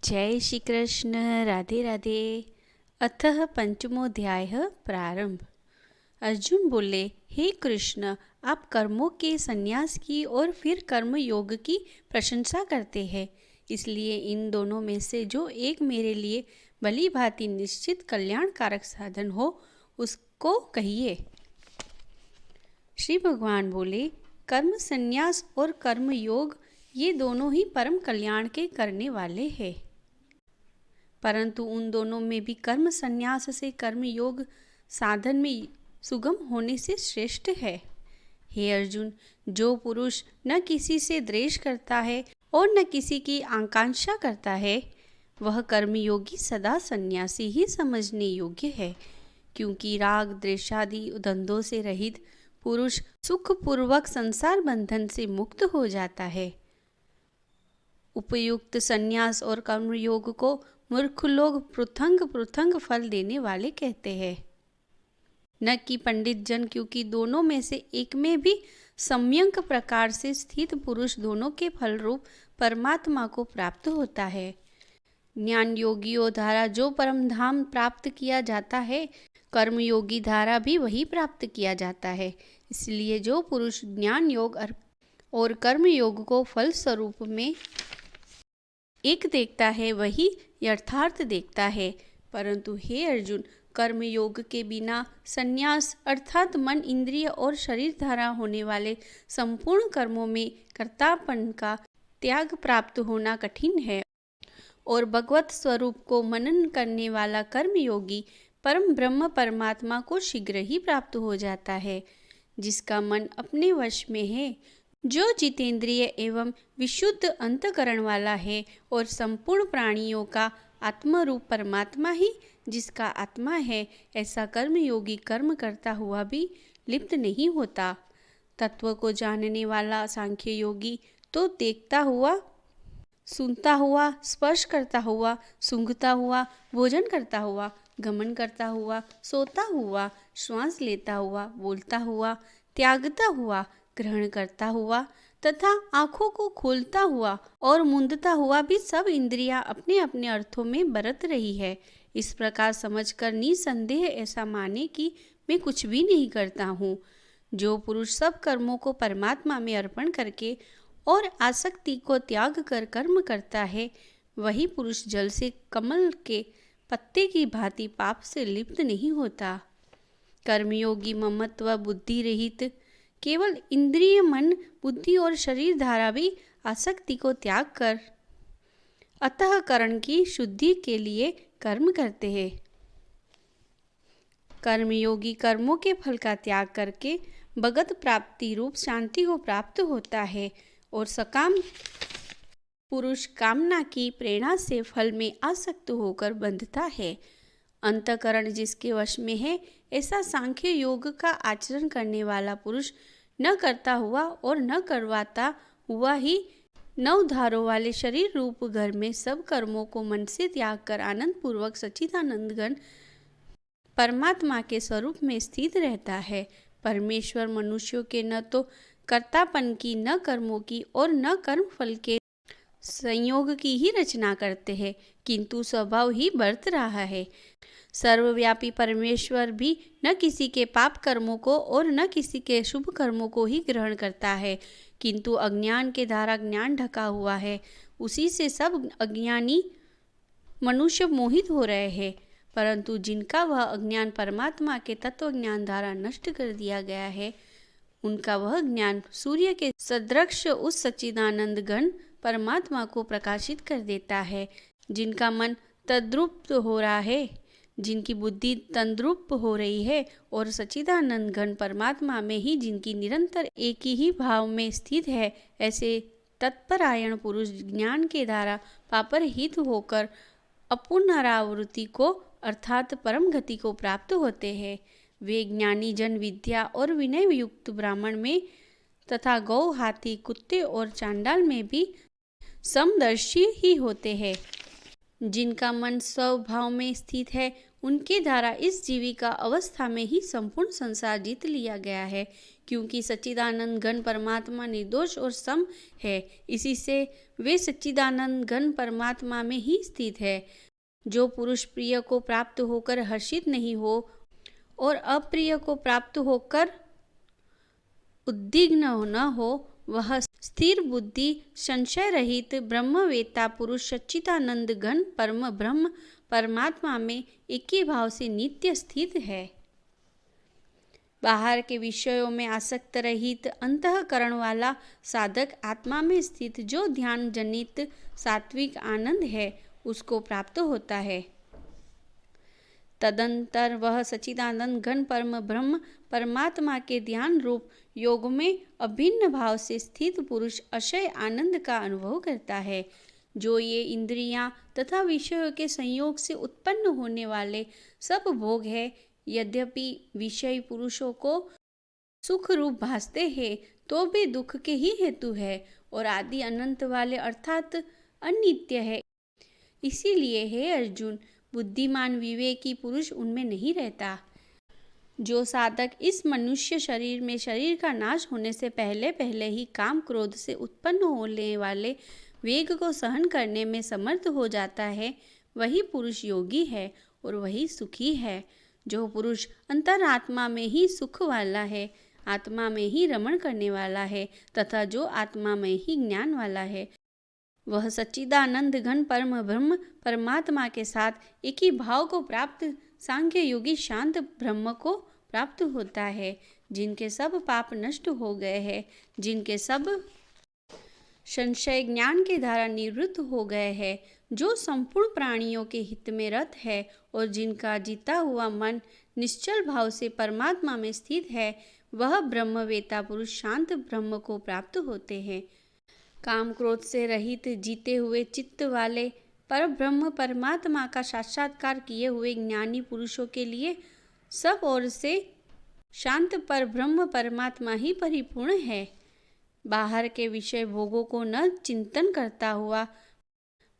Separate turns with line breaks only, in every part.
जय श्री कृष्ण। राधे राधे। अतः पंचमोध्याय प्रारंभ। अर्जुन बोले, हे कृष्ण, आप कर्मों के संन्यास की और फिर कर्म योग की प्रशंसा करते हैं, इसलिए इन दोनों में से जो एक मेरे लिए भली भांति निश्चित कल्याणकारक साधन हो उसको कहिए। श्री भगवान बोले, कर्म संन्यास और कर्म योग ये दोनों ही परम कल्याण के करने वाले हैं, परंतु उन दोनों में भी कर्म संन्यास से कर्म योग साधन में सुगम होने से श्रेष्ठ है। हे अर्जुन, जो पुरुष न किसी से द्वेष करता है और न किसी की आकांक्षा करता है, वह कर्मयोगी सदा सन्यासी ही समझने योग्य है, क्योंकि राग द्वेषादि द्वंद्वों से रहित पुरुष सुखपूर्वक संसार बंधन से मुक्त हो जाता है। उपयुक्त संन्यास और कर्मयोग को मूर्ख लोग पृथंग फल देने वाले कहते हैं, न कि पंडित जन, क्योंकि दोनों में से एक में भी सम्यक प्रकार से स्थित पुरुष दोनों के फल रूप परमात्मा को प्राप्त होता है। ज्ञान योगियों द्वारा जो परम धाम प्राप्त किया जाता है, कर्मयोगी द्वारा भी वही प्राप्त किया जाता है। इसलिए जो पुरुष ज्ञान योग और कर्म योग को फल स्वरूप में एक देखता है, वही यथार्थ देखता है। परंतु हे अर्जुन, कर्म योग के बिना संन्यास अर्थात मन, इंद्रिय और शरीर द्वारा होने वाले संपूर्ण कर्मों में कर्तापन का त्याग प्राप्त होना कठिन है, और भगवत स्वरूप को मनन करने वाला कर्मयोगी परम ब्रह्म परमात्मा को शीघ्र ही प्राप्त हो जाता है, जिसका मन अपने वश में है, जो जितेंद्रिय एवं विशुद्ध अंतकरण वाला है, और संपूर्ण प्राणियों का आत्मरूप परमात्मा ही जिसका आत्मा है। ऐसा कर्मयोगी कर्म करता हुआ भी लिप्त नहीं होता। तत्व को जानने वाला सांख्य योगी तो देखता हुआ, सुनता हुआ, स्पर्श करता हुआ, सूंघता हुआ, भोजन करता हुआ, गमन करता हुआ, सोता हुआ, श्वास लेता हुआ, बोलता हुआ, त्यागता हुआ, ग्रहण करता हुआ तथा आँखों को खोलता हुआ और मूंदता हुआ भी सब इंद्रियां अपने अपने अर्थों में बरत रही है। इस प्रकार समझकर निसंदेह ऐसा माने कि मैं कुछ भी नहीं करता हूँ। जो पुरुष सब कर्मों को परमात्मा में अर्पण करके और आसक्ति को त्याग कर कर्म करता है, वही पुरुष जल से कमल के पत्ते की भांति पाप से लिप्त नहीं होता। कर्मयोगी ममत्व बुद्धि रहित केवल इंद्रिय, मन, बुद्धि और शरीर द्वारा भी आसक्ति को त्याग कर अंतःकरण की शुद्धि के लिए कर्म करते हैं। कर्मयोगी कर्मों के फल का त्याग करके भगत प्राप्ति रूप शांति को प्राप्त होता है, और सकाम पुरुष कामना की प्रेरणा से फल में आसक्त होकर बंधता है। अंतःकरण जिसके वश में है, ऐसा सांख्य योग का आचरण करने वाला पुरुष न करता हुआ और न करवाता हुआ ही नवधारों वाले शरीर रूप घर में सब कर्मों को मन से त्याग कर आनंद पूर्वक सच्चिदानंद घन परमात्मा के स्वरूप में स्थित रहता है। परमेश्वर मनुष्यों के न तो कर्तापन की, न कर्मों की और न कर्म फल के संयोग की ही रचना करते हैं, किंतु स्वभाव ही बरत रहा है। सर्वव्यापी परमेश्वर भी न किसी के पाप कर्मों को और न किसी के शुभ कर्मों को ही ग्रहण करता है, किंतु अज्ञान के द्वारा ज्ञान ढका हुआ है, उसी से सब अज्ञानी मनुष्य मोहित हो रहे हैं। परंतु जिनका वह अज्ञान परमात्मा के तत्व ज्ञान द्वारा नष्ट कर दिया गया है, उनका वह ज्ञान सूर्य के सदृश उस सच्चिदानंद घन परमात्मा को प्रकाशित कर देता है। जिनका मन तद्रुप हो रहा है, जिनकी बुद्धि तद्रुप हो रही है, और सच्चिदानंद घन परमात्मा में ही जिनकी निरंतर एक ही भाव में स्थित है, ऐसे तत्परायण पुरुष ज्ञान के द्वारा पापरहित होकर अपुनरावृत्ति को अर्थात परम गति को प्राप्त होते हैं। वे ज्ञानी जन विद्या और विनय युक्त ब्राह्मण में तथा गौ, हाथी, कुत्ते और चांडाल में भी समदर्शी ही होते हैं। जिनका मन स्वभाव में स्थित है, उनके द्वारा इस जीविका अवस्था में ही संपूर्ण संसार जीत लिया गया है, क्योंकि सच्चिदानंद घन परमात्मा निर्दोष और सम है। इसी से वे सच्चिदानंद घन परमात्मा में ही स्थित है। जो पुरुष प्रिय को प्राप्त होकर हर्षित नहीं हो और अप्रिय को प्राप्त होकर उद्विग्न न हो, वह स्थिर बुद्धि संशय रहित ब्रह्मवेत्ता पुरुष सच्चिदानंद घन परम ब्रह्म परमात्मा में एक ही भाव से नित्य स्थित है। बाहर के विषयों में आसक्त रहित अंतःकरण वाला साधक आत्मा में स्थित जो ध्यान जनित सात्विक आनंद है उसको प्राप्त होता है। तदंतर वह सच्चिदानंद घन परम ब्रह्म परमात्मा के ध्यान रूप योग में अभिन्न भाव से स्थित पुरुष अक्षय आनंद का अनुभव करता है। जो ये इंद्रियां तथा विषयों के संयोग से उत्पन्न होने वाले सब भोग है, यद्यपि विषय पुरुषों को सुख रूप भासते हैं तो भी दुख के ही हेतु है और आदि अनंत वाले अर्थात अनित्य है। इसीलिए हे अर्जुन, बुद्धिमान विवेकी पुरुष उनमें नहीं रहता। जो साधक इस मनुष्य शरीर में शरीर का नाश होने से पहले पहले ही काम क्रोध से उत्पन्न होने वाले वेग को सहन करने में समर्थ हो जाता है, वही पुरुष योगी है और वही सुखी है। जो पुरुष अंतरात्मा में ही सुख वाला है, आत्मा में ही रमण करने वाला है तथा जो आत्मा में ही ज्ञान वाला है, वह सच्चिदानंद घन परम ब्रह्म परमात्मा के साथ एक ही भाव को प्राप्त सांख्य योगी शांत ब्रह्म को प्राप्त होता है, जिनके सब पाप नष्ट हो गए हैं, जिनके सब संशय ज्ञान के द्वारा निवृत्त हो गए हैं, जो संपूर्ण प्राणियों के हित में रत है और जिनका जीता हुआ मन निश्चल भाव से परमात्मा में स्थित है, वह ब्रह्मवेत्ता पुरुष शांत ब्रह्म को प्राप्त होते हैं। काम क्रोध से रहित जीते हुए चित्त वाले पर ब्रह्म परमात्मा का साक्षात्कार किए हुए ज्ञानी पुरुषों के लिए सब ओर से शांत पर ब्रह्म परमात्मा ही परिपूर्ण है। बाहर के विषय भोगों को न चिंतन करता हुआ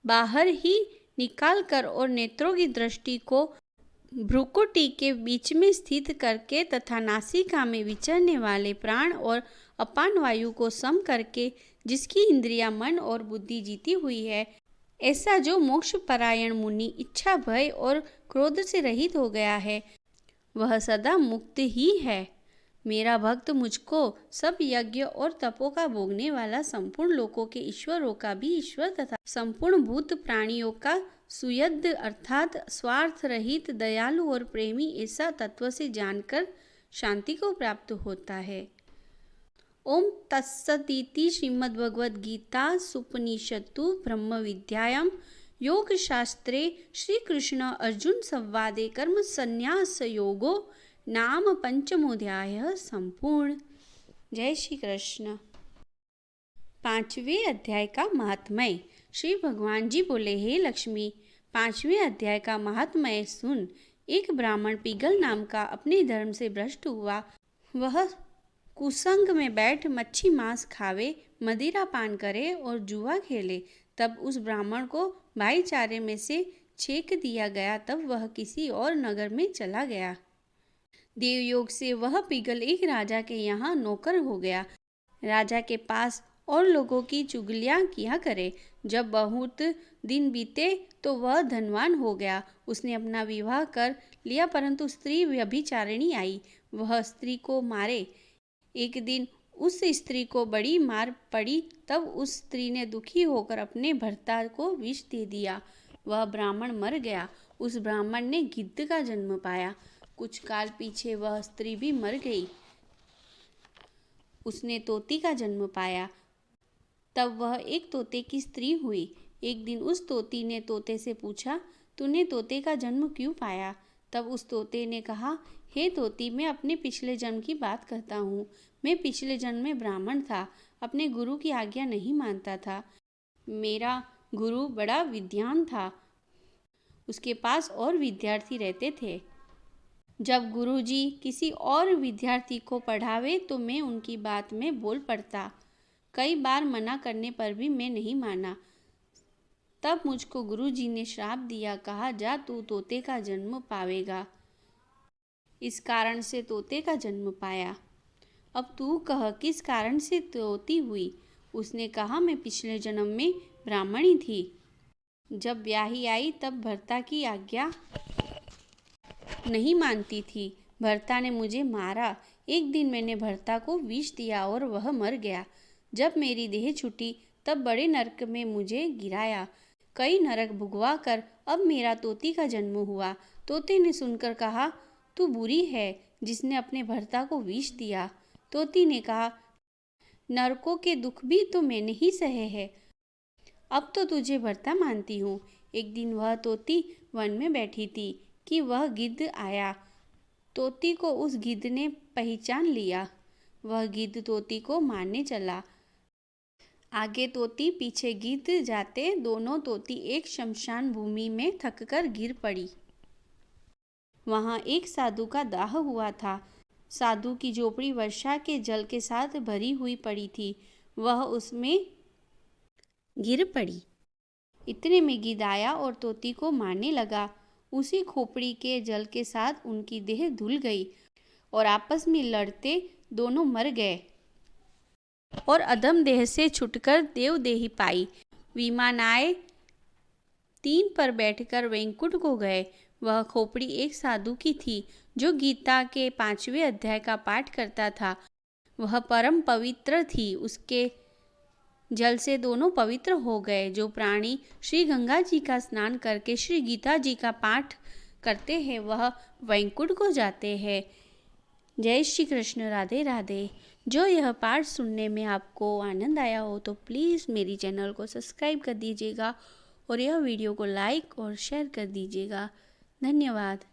बाहर ही निकाल कर और नेत्रों की दृष्टि को भ्रुकुटी के बीच में स्थित करके तथा नासिका में विचरने वाले प्राण और अपान वायु को सम करके जिसकी इंद्रिया मन और बुद्धि जीती हुई है, ऐसा जो मोक्ष परायण मुनि इच्छा भय और क्रोध से रहित हो गया है, वह सदा मुक्त ही है। मेरा भक्त मुझको सब यज्ञ और तपों का भोगने वाला संपूर्ण लोकों के ईश्वरों का भी ईश्वर तथा संपूर्ण भूत प्राणियों का सुयद अर्थात स्वार्थ रहित दयालु और प्रेमी ऐसा तत्व से जानकर शांति को प्राप्त होता है। ओम तत्सदिति श्रीमद्भगवद गीता सुपनिषत्सु ब्रह्म विद्यायां योग शास्त्रे श्री कृष्ण अर्जुन संवादे कर्म संन्यास योगो नाम पंचमोध्याय संपूर्ण। जय श्री कृष्ण। 5वें अध्याय का महात्म्य। श्री भगवान जी बोले, हे लक्ष्मी, 5वें अध्याय का महात्म्य सुन। एक ब्राह्मण पिगल नाम का अपने धर्म से भ्रष्ट हुआ। वह कुसंग में बैठ मच्छी मांस खावे, मदिरा पान करे और जुआ खेले। तब उस ब्राह्मण को भाईचारे में से छेक दिया गया। तब वह किसी और नगर में चला गया। देवयोग से वह पिगल एक राजा के यहाँ नौकर हो गया। राजा के पास और लोगों की चुगलियाँ किया करे। जब बहुत दिन बीते तो वह धनवान हो गया। उसने अपना विवाह कर लिया, परंतु स्त्री व्यभिचारिणी आई। वह स्त्री को मारे। एक दिन उस स्त्री को बड़ी मार पड़ी। तब उस स्त्री ने दुखी होकर अपने भर्ता को विष दे दिया। वह ब्राह्मण मर गया। उस ब्राह्मण ने गिद्ध का जन्म पाया। कुछ काल पीछे वह स्त्री भी मर गई। उसने तोती का जन्म पाया। तब वह एक तोते की स्त्री हुई। एक दिन उस तोती ने तोते से पूछा, तूने तोते का जन्म क्यों पाया? तब उस तोते ने कहा, हे तोती, मैं अपने पिछले जन्म की बात करता हूँ। मैं पिछले जन्म में ब्राह्मण था, अपने गुरु की आज्ञा नहीं मानता था। मेरा गुरु बड़ा विद्वान था, उसके पास और विद्यार्थी रहते थे। जब गुरुजी किसी और विद्यार्थी को पढ़ावे तो मैं उनकी बात में बोल पड़ता। कई बार मना करने पर भी मैं नहीं माना। तब मुझको गुरुजी ने श्राप दिया, कहा जा तू तोते का जन्म पावेगा। इस कारण से तोते का जन्म पाया। अब तू कह किस कारण से तोती हुई। उसने कहा मैं पिछले जन्म में ब्राह्मणी थी। जब ब्याही आई तब भर्ता की आज्ञा नहीं मानती थी। भर्ता ने मुझे मारा। एक दिन मैंने भर्ता को विष दिया और वह मर गया। जब मेरी देह छूटी तब बड़े नरक में मुझे गिराया। कई नरक भुगवा कर अब मेरा तोती का जन्म हुआ। तोते ने सुनकर कहा, तू बुरी है जिसने अपने भर्ता को विष दिया। तोती ने कहा, नरकों के दुख भी तो मैंने ही सहे हैं। अब तो तुझे भर्ता मानती हूँ। एक दिन वह तोती वन में बैठी थी कि वह गिद्ध आया। तोती को उस गिद्ध ने पहचान लिया। वह गिद्ध तोती को मारने चला। आगे तोती पीछे गिद्ध जाते दोनों तोती एक शमशान भूमि में थककर गिर पड़ी। वहाँ एक साधु का दाह हुआ था। साधु की झोपड़ी वर्षा के जल के साथ भरी हुई पड़ी थी। वह उसमें गिर पड़ी। इतने में गिद्ध आया और तोती को मारने लगा। उसी खोपड़ी के जल के साथ उनकी देह धुल गई और आपस में लड़ते दोनों मर गए और अधम देह से छुटकर देवदेही पाई। विमान आए 3 पर बैठकर वैकुंठ को गए। वह खोपड़ी एक साधु की थी जो गीता के 5वें अध्याय का पाठ करता था। वह परम पवित्र थी। उसके जल से दोनों पवित्र हो गए। जो प्राणी श्री गंगा जी का स्नान करके श्री गीता जी का पाठ करते हैं वह वैकुंठ को जाते हैं। जय श्री कृष्ण। राधे राधे। जो यह पाठ सुनने में आपको आनंद आया हो तो प्लीज़ मेरी चैनल को सब्सक्राइब कर दीजिएगा और यह वीडियो को लाइक और शेयर कर दीजिएगा। धन्यवाद।